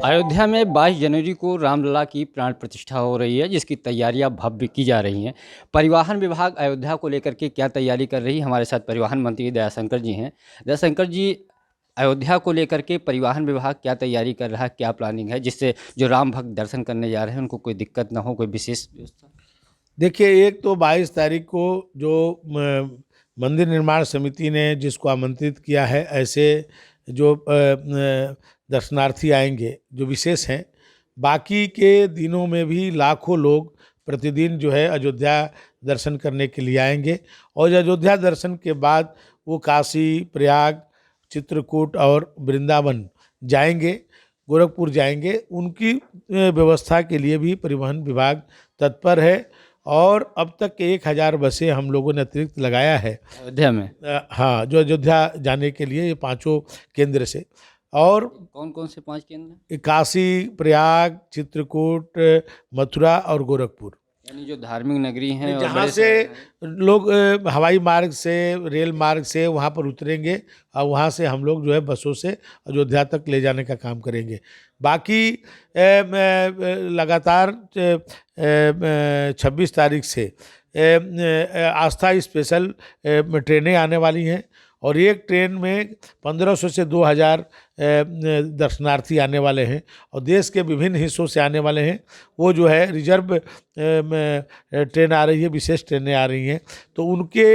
अयोध्या में 22 जनवरी को रामलला की प्राण प्रतिष्ठा हो रही है, जिसकी तैयारियां भव्य की जा रही हैं। परिवहन विभाग अयोध्या को लेकर के क्या तैयारी कर रही है, हमारे साथ परिवहन मंत्री दयाशंकर जी हैं। दयाशंकर जी, अयोध्या को लेकर के परिवहन विभाग क्या तैयारी कर रहा है, क्या प्लानिंग है, जिससे जो राम भक्त दर्शन करने जा रहे हैं उनको कोई दिक्कत ना हो, कोई विशेष व्यवस्था? देखिए, एक तो 22 तारीख को जो मंदिर निर्माण समिति ने जिसको आमंत्रित किया है, ऐसे जो दर्शनार्थी आएंगे जो विशेष हैं, बाकी के दिनों में भी लाखों लोग प्रतिदिन जो है अयोध्या दर्शन करने के लिए आएंगे। और अयोध्या दर्शन के बाद वो काशी, प्रयाग, चित्रकूट और वृंदावन जाएंगे, गोरखपुर जाएंगे। उनकी व्यवस्था के लिए भी परिवहन विभाग तत्पर है और अब तक के 1000 बसें हम लोगों ने अतिरिक्त लगाया है अयोध्या में। हाँ, जो अयोध्या जाने के लिए, ये 5 केंद्र से। और कौन कौन से 5 केंद्र? काशी, प्रयाग, चित्रकूट, मथुरा और गोरखपुर, यानी जो धार्मिक नगरी हैं और जहाँ बड़े से शहर हैं। लोग हवाई मार्ग से, रेल मार्ग से वहाँ पर उतरेंगे और वहाँ से हम लोग जो है बसों से अयोध्या तक ले जाने का काम करेंगे। बाकी लगातार 26 तारीख से आस्था स्पेशल ट्रेनें आने वाली हैं और एक ट्रेन में 1500 से 2000 दर्शनार्थी आने वाले हैं और देश के विभिन्न हिस्सों से आने वाले हैं। वो जो है रिजर्व ट्रेन आ रही है, विशेष ट्रेनें आ रही हैं, तो उनके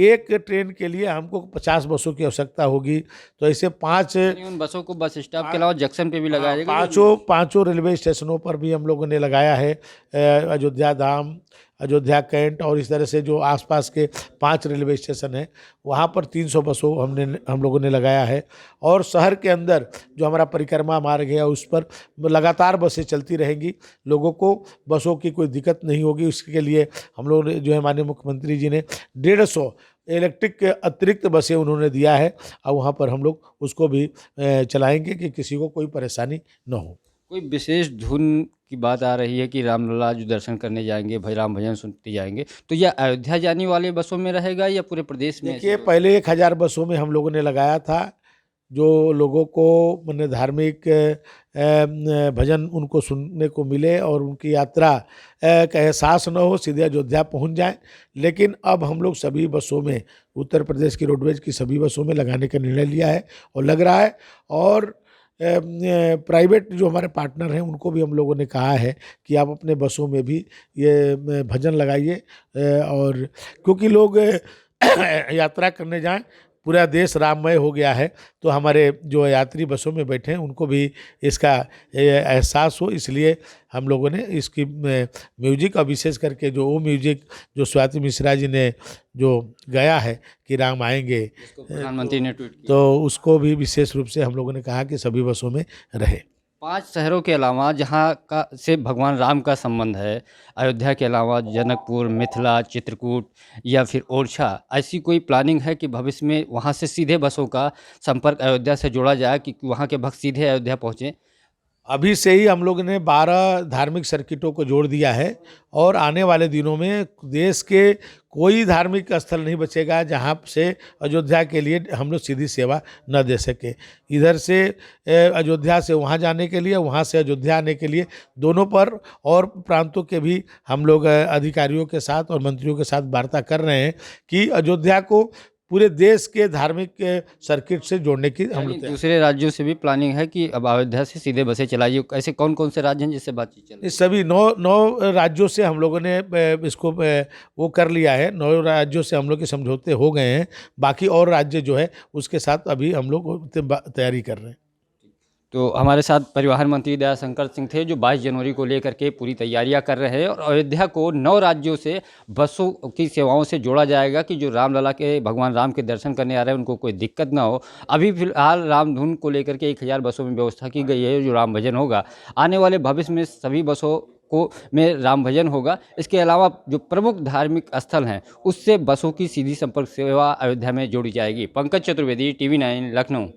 एक ट्रेन के लिए हमको 50 बसों की आवश्यकता होगी। तो ऐसे 5 उन बसों को बस स्टॉप के अलावा जंक्शन पे भी लगाया जाएगा। पाँचों रेलवे स्टेशनों पर भी हम लोगों ने लगाया है। अयोध्या धाम, अयोध्या कैंट और इस तरह से जो आसपास के 5 रेलवे स्टेशन हैं, वहाँ पर 300 बसों हम लोगों ने लगाया है। और शहर के अंदर जो हमारा परिक्रमा मार्ग है उस पर लगातार बसें चलती रहेंगी, लोगों को बसों की कोई दिक्कत नहीं होगी। उसके लिए हम लोग ने जो है माननीय मुख्यमंत्री जी ने 150 इलेक्ट्रिक अतिरिक्त बसें उन्होंने दिया है और वहाँ पर हम लोग उसको भी चलाएंगे कि किसी को कोई परेशानी न हो। कोई विशेष धुन की बात आ रही है कि रामलला जो दर्शन करने जाएंगे, राम भजन सुनते जाएंगे, तो यह अयोध्या जाने वाले बसों में रहेगा या पूरे प्रदेश में? देखिए, पहले 1000 बसों में हम लोगों ने लगाया था, जो लोगों को माने धार्मिक भजन उनको सुनने को मिले और उनकी यात्रा का एहसास न हो, सीधे अयोध्या पहुंच जाए। लेकिन अब हम लोग सभी बसों में, उत्तर प्रदेश की रोडवेज की सभी बसों में लगाने का निर्णय लिया है और लग रहा है। और प्राइवेट जो हमारे पार्टनर हैं उनको भी हम लोगों ने कहा है कि आप अपने बसों में भी ये भजन लगाइए। और क्योंकि लोग यात्रा करने जाएं, पूरा देश राममय हो गया है, तो हमारे जो यात्री बसों में बैठे हैं उनको भी इसका एहसास हो, इसलिए हम लोगों ने इसकी म्यूजिक और विशेष करके जो वो म्यूजिक जो स्वाति मिश्रा जी ने जो गाया है कि राम आएंगे, प्रधानमंत्री ने ट्वीट किया, तो उसको भी विशेष रूप से हम लोगों ने कहा कि सभी बसों में रहे। 5 शहरों के अलावा जहां का से भगवान राम का संबंध है, अयोध्या के अलावा जनकपुर, मिथिला, चित्रकूट या फिर ओरछा, ऐसी कोई प्लानिंग है कि भविष्य में वहां से सीधे बसों का संपर्क अयोध्या से जोड़ा जाए कि वहां के भक्त सीधे अयोध्या पहुंचे? अभी से ही हम लोग ने 12 धार्मिक सर्किटों को जोड़ दिया है और आने वाले दिनों में देश के कोई धार्मिक स्थल नहीं बचेगा जहां से अयोध्या के लिए हम लोग सीधी सेवा न दे सके। इधर से अयोध्या से वहां जाने के लिए, वहां से अयोध्या आने के लिए, दोनों पर और प्रांतों के भी हम लोग अधिकारियों के साथ और मंत्रियों के साथ वार्ता कर रहे हैं कि अयोध्या को पूरे देश के धार्मिक सर्किट से जोड़ने की हम लोग। दूसरे राज्यों से भी प्लानिंग है कि अब अयोध्या से सीधे बसें चलाइए? ऐसे कौन कौन से राज्य हैं जिससे बातचीत चल रही है? इस सभी 9 राज्यों से हम लोगों ने इसको वो कर लिया है। 9 राज्यों से हम लोग के समझौते हो गए हैं, बाकी और राज्य जो है उसके साथ अभी हम लोग तैयारी कर रहे हैं। तो हमारे साथ परिवहन मंत्री दयाशंकर सिंह थे, जो 22 जनवरी को लेकर के पूरी तैयारियां कर रहे हैं और अयोध्या को 9 राज्यों से बसों की सेवाओं से जोड़ा जाएगा कि जो रामलला के, भगवान राम के दर्शन करने आ रहे हैं उनको कोई दिक्कत ना हो। अभी फिलहाल रामधुन को लेकर के 1000 बसों में व्यवस्था की गई है, जो राम भजन होगा। आने वाले भविष्य में सभी बसों को में राम भजन होगा। इसके अलावा जो प्रमुख धार्मिक स्थल हैं उससे बसों की सीधी संपर्क सेवा अयोध्या में जोड़ी जाएगी। पंकज चतुर्वेदी, TV9, लखनऊ।